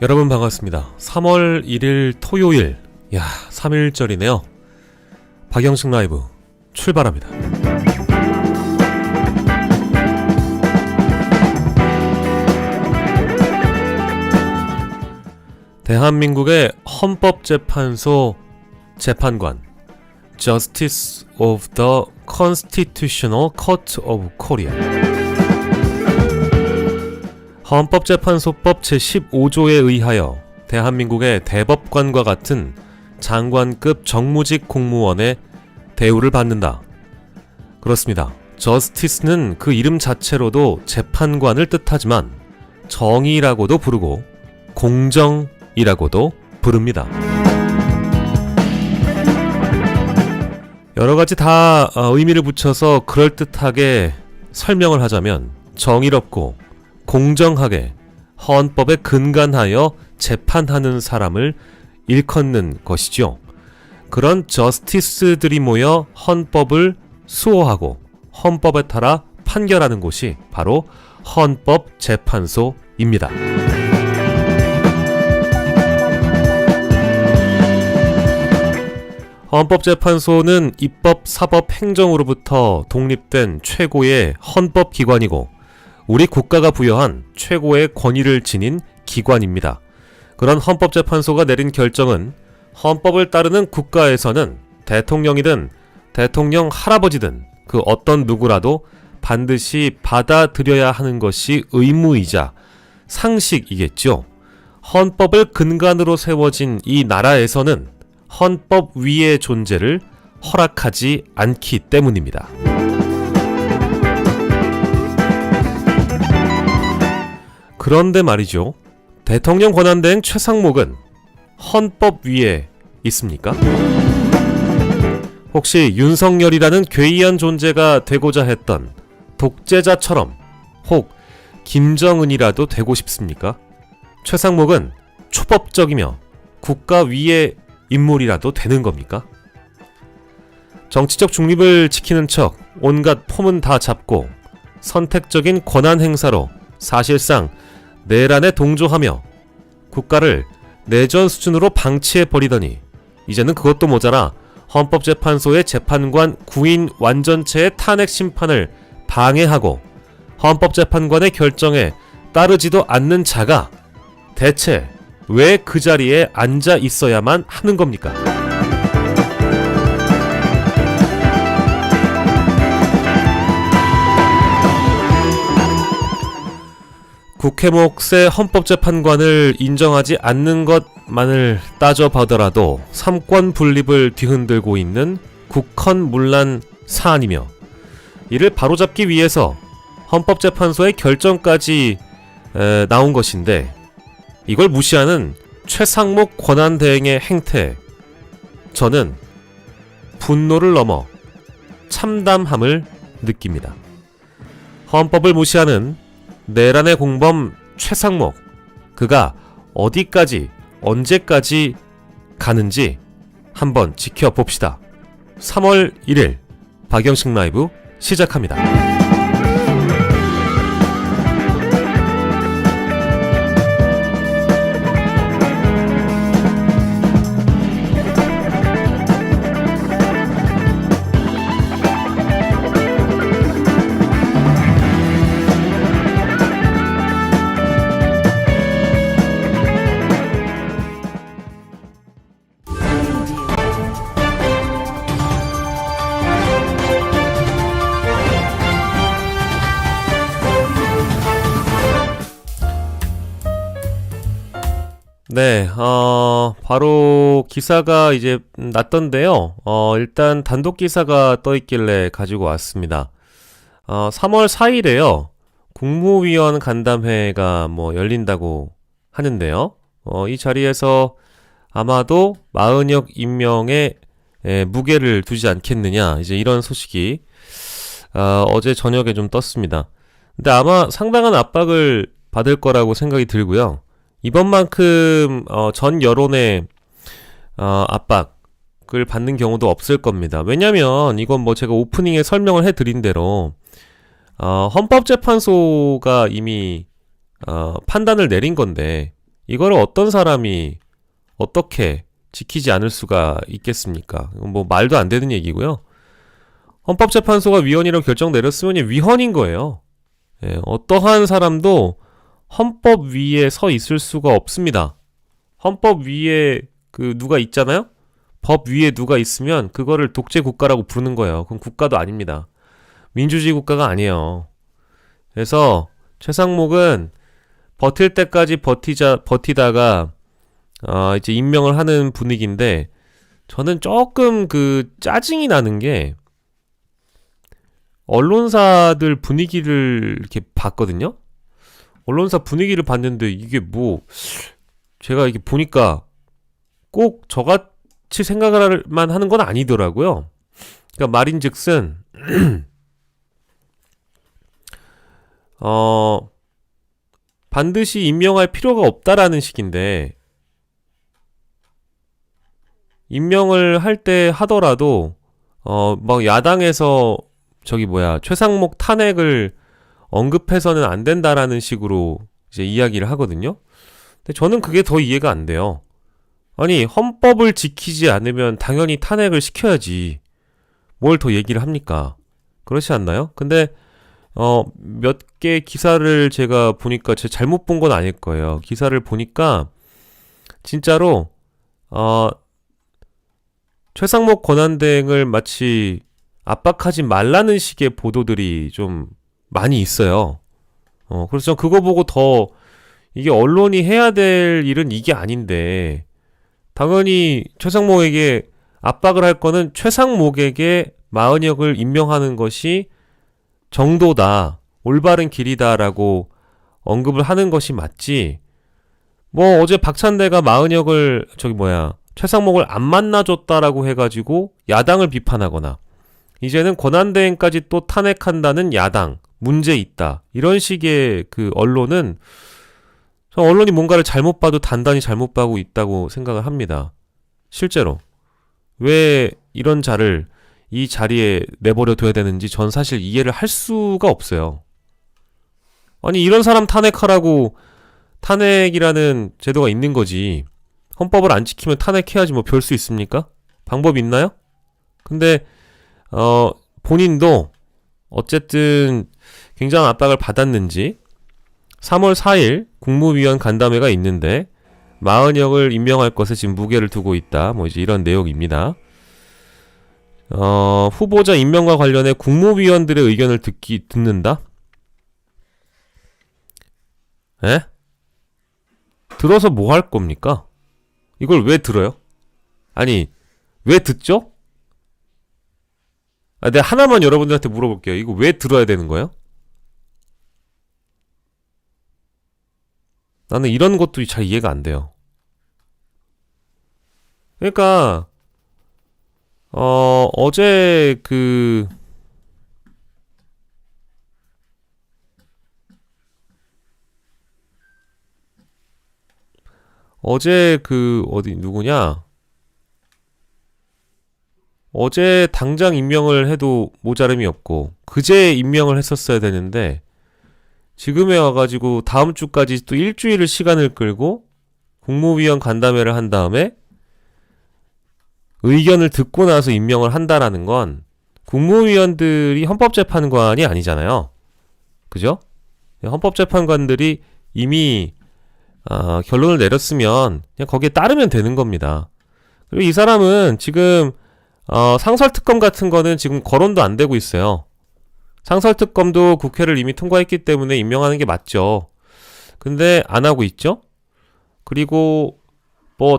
여러분 반갑습니다. 3월 1일 토요일, 3일절이네요. 박영식 라이브 출발합니다. 대한민국의 헌법재판소 재판관 Justice of the Constitutional Court of Korea 헌법재판소법 제15조에 의하여 대한민국의 대법관과 같은 장관급 정무직 공무원의 대우를 받는다. 그렇습니다. 저스티스는 그 이름 자체로도 재판관을 뜻하지만 정의라고도 부르고 공정이라고도 부릅니다. 여러가지 다 의미를 붙여서 그럴듯하게 설명을 하자면 정의롭고 공정하게 헌법에 근간하여 재판하는 사람을 일컫는 것이죠. 그런 저스티스들이 모여 헌법을 수호하고 헌법에 따라 판결하는 곳이 바로 헌법재판소입니다. 헌법재판소는 입법, 사법, 행정으로부터 독립된 최고의 헌법기관이고 우리 국가가 부여한 최고의 권위를 지닌 기관입니다. 그런 헌법재판소가 내린 결정은 헌법을 따르는 국가에서는 대통령이든 대통령 할아버지든 그 어떤 누구라도 반드시 받아들여야 하는 것이 의무이자 상식이겠죠. 헌법을 근간으로 세워진 이 나라에서는 헌법 위의 존재를 허락하지 않기 때문입니다. 그런데 말이죠. 대통령 권한대행 최상목은 헌법 위에 있습니까? 혹시 윤석열이라는 괴이한 존재가 되고자 했던 독재자처럼 혹 김정은이라도 되고 싶습니까? 최상목은 초법적이며 국가 위의 인물이라도 되는 겁니까? 정치적 중립을 지키는 척 온갖 폼은 다 잡고 선택적인 권한 행사로 사실상 내란에 동조하며 국가를 내전 수준으로 방치해버리더니 이제는 그것도 모자라 헌법재판소의 재판관 9인 완전체의 탄핵 심판을 방해하고 헌법재판관의 결정에 따르지도 않는 자가 대체 왜 그 자리에 앉아 있어야만 하는 겁니까? 국회 몫의 헌법재판관을 인정하지 않는 것만을 따져보더라도 삼권 분립을 뒤흔들고 있는 국헌문란 사안이며 이를 바로잡기 위해서 헌법재판소의 결정까지 나온 것인데 이걸 무시하는 최상목 권한대행의 행태 저는 분노를 넘어 참담함을 느낍니다. 헌법을 무시하는 내란의 공범 최상목 그가 어디까지 언제까지 가는지 한번 지켜봅시다. 3월 1일 박영식 라이브 시작합니다. 네, 바로 기사가 이제 났던데요. 일단 단독 기사가 떠있길래 가지고 왔습니다. 3월 4일에요. 국무위원 간담회가 열린다고 하는데요. 이 자리에서 아마도 마은혁 임명에 무게를 두지 않겠느냐, 이제 이런 소식이 어제 저녁에 좀 떴습니다. 근데 아마 상당한 압박을 받을 거라고 생각이 들고요. 이번만큼 전 여론의 압박을 받는 경우도 없을 겁니다. 왜냐면 이건 뭐 제가 오프닝에 설명을 해드린 대로 헌법재판소가 이미 판단을 내린 건데 이거를 어떤 사람이 어떻게 지키지 않을 수가 있겠습니까? 뭐 말도 안 되는 얘기고요. 헌법재판소가 위헌이라고 결정 내렸으면 위헌인 거예요. 예, 어떠한 사람도 헌법 위에 서 있을 수가 없습니다. 헌법 위에 누가 있잖아요? 법 위에 누가 있으면 그거를 독재 국가라고 부르는 거예요. 그럼 국가도 아닙니다. 민주주의 국가가 아니에요. 그래서 최상목은 버틸 때까지 버티다가 이제 임명을 하는 분위기인데 저는 조금 짜증이 나는 게 언론사들 분위기를 이렇게 봤거든요. 언론사 분위기를 봤는데 이게 뭐 제가 이렇게 보니까 꼭 저같이 생각을만 하는 건 아니더라고요. 그러니까 말인즉슨 반드시 임명할 필요가 없다라는 식인데 임명을 할 때 하더라도 막 야당에서 최상목 탄핵을 언급해서는 안 된다라는 식으로 이제 이야기를 하거든요. 근데 저는 그게 더 이해가 안 돼요. 아니, 헌법을 지키지 않으면 당연히 탄핵을 시켜야지. 뭘 더 얘기를 합니까? 그렇지 않나요? 근데 몇 개 기사를 제가 보니까 제가 잘못 본 건 아닐 거예요. 기사를 보니까 진짜로 최상목 권한대행을 마치 압박하지 말라는 식의 보도들이 좀 많이 있어요. 그래서 전 그거 보고 더 이게 언론이 해야 될 일은 이게 아닌데 당연히 최상목에게 압박을 할 거는 최상목에게 마은혁을 임명하는 것이 정도다, 올바른 길이다라고 언급을 하는 것이 맞지. 뭐 어제 박찬대가 마은혁을 최상목을 안 만나줬다라고 해가지고 야당을 비판하거나 이제는 권한대행까지 또 탄핵한다는 야당 문제 있다 이런 식의 언론은 언론이 뭔가를 잘못 봐도 단단히 잘못 보고 있다고 생각을 합니다. 실제로 왜 이런 자를 이 자리에 내버려 둬야 되는지 전 사실 이해를 할 수가 없어요. 아니 이런 사람 탄핵하라고 탄핵이라는 제도가 있는 거지. 헌법을 안 지키면 탄핵해야지 뭐 별 수 있습니까? 방법이 있나요? 근데 본인도 어쨌든 굉장한 압박을 받았는지 3월 4일 국무위원 간담회가 있는데 마은혁을 임명할 것에 지금 무게를 두고 있다. 뭐 이제 이런 내용입니다. 후보자 임명과 관련해 국무위원들의 의견을 듣는다? 에? 들어서 뭐 할 겁니까? 이걸 왜 들어요? 아니, 왜 듣죠? 내가 하나만 여러분들한테 물어볼게요. 이거 왜 들어야 되는 거예요? 나는 이런 것도 잘 이해가 안 돼요. 그러니까 어제 어디 누구냐? 어제 당장 임명을 해도 모자름이 없고 그제 임명을 했었어야 되는데 지금에 와가지고 다음 주까지 또 일주일을 시간을 끌고 국무위원 간담회를 한 다음에 의견을 듣고 나서 임명을 한다라는 건 국무위원들이 헌법재판관이 아니잖아요. 그죠? 헌법재판관들이 이미 결론을 내렸으면 그냥 거기에 따르면 되는 겁니다. 그리고 이 사람은 지금 상설특검 같은 거는 지금 거론도 안 되고 있어요. 상설특검도 국회를 이미 통과했기 때문에 임명하는 게 맞죠. 근데 안 하고 있죠. 그리고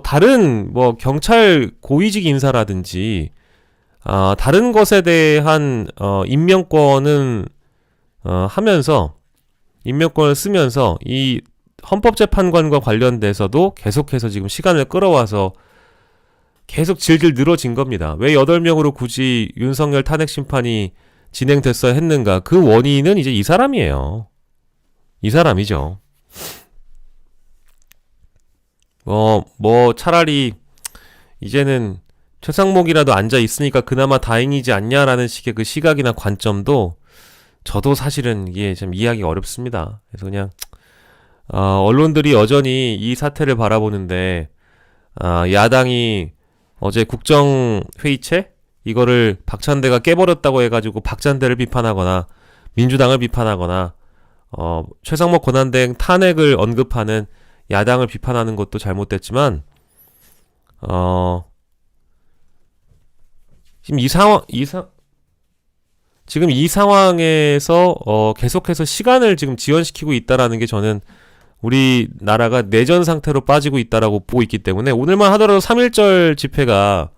다른 경찰 고위직 인사라든지 다른 것에 대한 임명권은 하면서 임명권을 쓰면서 이 헌법재판관과 관련돼서도 계속해서 지금 시간을 끌어와서 계속 질질 늘어진 겁니다. 왜 8명으로 굳이 윤석열 탄핵 심판이 진행됐어야 했는가? 그 원인은 이제 이 사람이에요. 이 사람이죠. 뭐 차라리 이제는 최상목이라도 앉아 있으니까 그나마 다행이지 않냐라는 식의 그 시각이나 관점도 저도 사실은 이게 좀 이해하기 어렵습니다. 그래서 그냥 언론들이 여전히 이 사태를 바라보는데 야당이 어제 국정회의체 이거를 박찬대가 깨버렸다고 해가지고 박찬대를 비판하거나 민주당을 비판하거나 최상목 권한대행 탄핵을 언급하는 야당을 비판하는 것도 잘못됐지만 지금 이 상황에서 계속해서 시간을 지금 지연시키고 있다라는 게 저는 우리나라가 내전 상태로 빠지고 있다라고 보고 있기 때문에 오늘만 하더라도 3.1절 집회가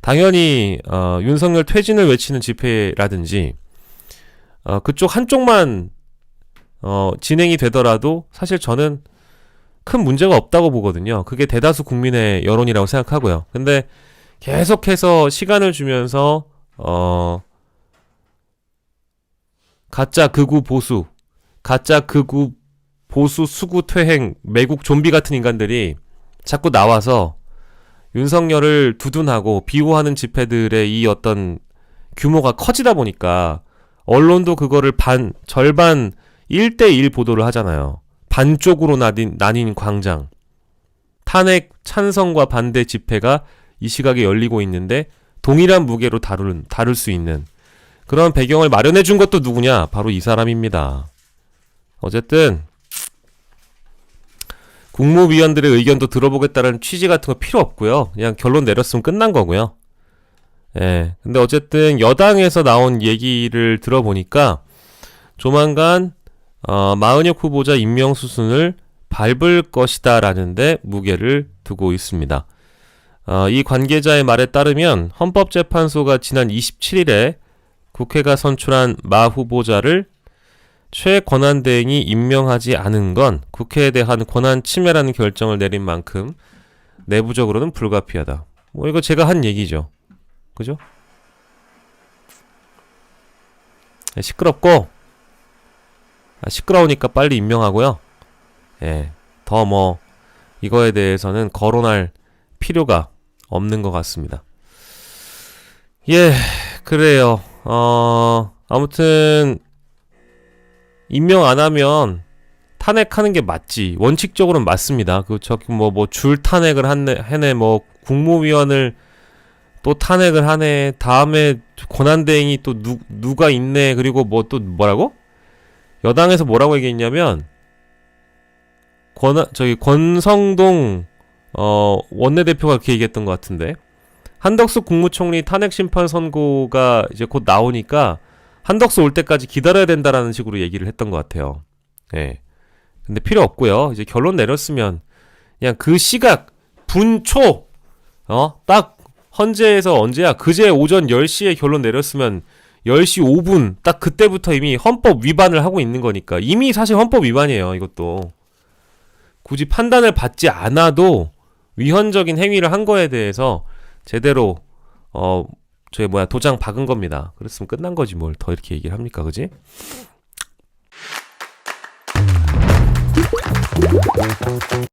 당연히 윤석열 퇴진을 외치는 집회라든지 그쪽 한쪽만 진행이 되더라도 사실 저는 큰 문제가 없다고 보거든요. 그게 대다수 국민의 여론이라고 생각하고요. 근데 계속해서 시간을 주면서 가짜 극우 보수, 가짜 극우 보수 수구 퇴행 매국 좀비 같은 인간들이 자꾸 나와서 윤석열을 두둔하고 비호하는 집회들의 이 어떤 규모가 커지다 보니까 언론도 그거를 절반 1대1 보도를 하잖아요. 반쪽으로 나뉜 광장. 탄핵 찬성과 반대 집회가 이 시각에 열리고 있는데 동일한 무게로 다룰 수 있는 그런 배경을 마련해 준 것도 누구냐? 바로 이 사람입니다. 어쨌든 국무위원들의 의견도 들어보겠다는 취지 같은 거 필요 없고요. 그냥 결론 내렸으면 끝난 거고요. 예. 근데 어쨌든 여당에서 나온 얘기를 들어보니까 조만간 마은혁 후보자 임명 수순을 밟을 것이다라는데 무게를 두고 있습니다. 이 관계자의 말에 따르면 헌법재판소가 지난 27일에 국회가 선출한 마 후보자를 최 권한대행이 임명하지 않은 건 국회에 대한 권한 침해라는 결정을 내린 만큼 내부적으로는 불가피하다. 뭐 이거 제가 한 얘기죠. 그죠? 시끄럽고 시끄러우니까 빨리 임명하고요. 예. 더 뭐 이거에 대해서는 거론할 필요가 없는 것 같습니다. 예, 그래요. 아무튼 임명 안 하면 탄핵하는 게 맞지. 원칙적으로는 맞습니다. 줄 탄핵을 하네, 뭐 국무위원을 또 탄핵을 하네. 다음에 권한대행이 또 누가 있네. 그리고 뭐 또 뭐라고? 여당에서 뭐라고 얘기했냐면 권성동 원내대표가 그렇게 얘기했던 것 같은데 한덕수 국무총리 탄핵 심판 선고가 이제 곧 나오니까 한덕수 올 때까지 기다려야 된다라는 식으로 얘기를 했던 것 같아요. 예. 근데 필요 없고요. 이제 결론 내렸으면 그냥 그 시각 분초 딱 헌재에서 언제야? 그제 오전 10시에 결론 내렸으면 10시 5분 딱 그때부터 이미 헌법 위반을 하고 있는 거니까 이미 사실 헌법 위반이에요. 이것도 굳이 판단을 받지 않아도 위헌적인 행위를 한 거에 대해서 제대로 도장 박은 겁니다. 그랬으면 끝난 거지 뭘 더 이렇게 얘기를 합니까, 그지?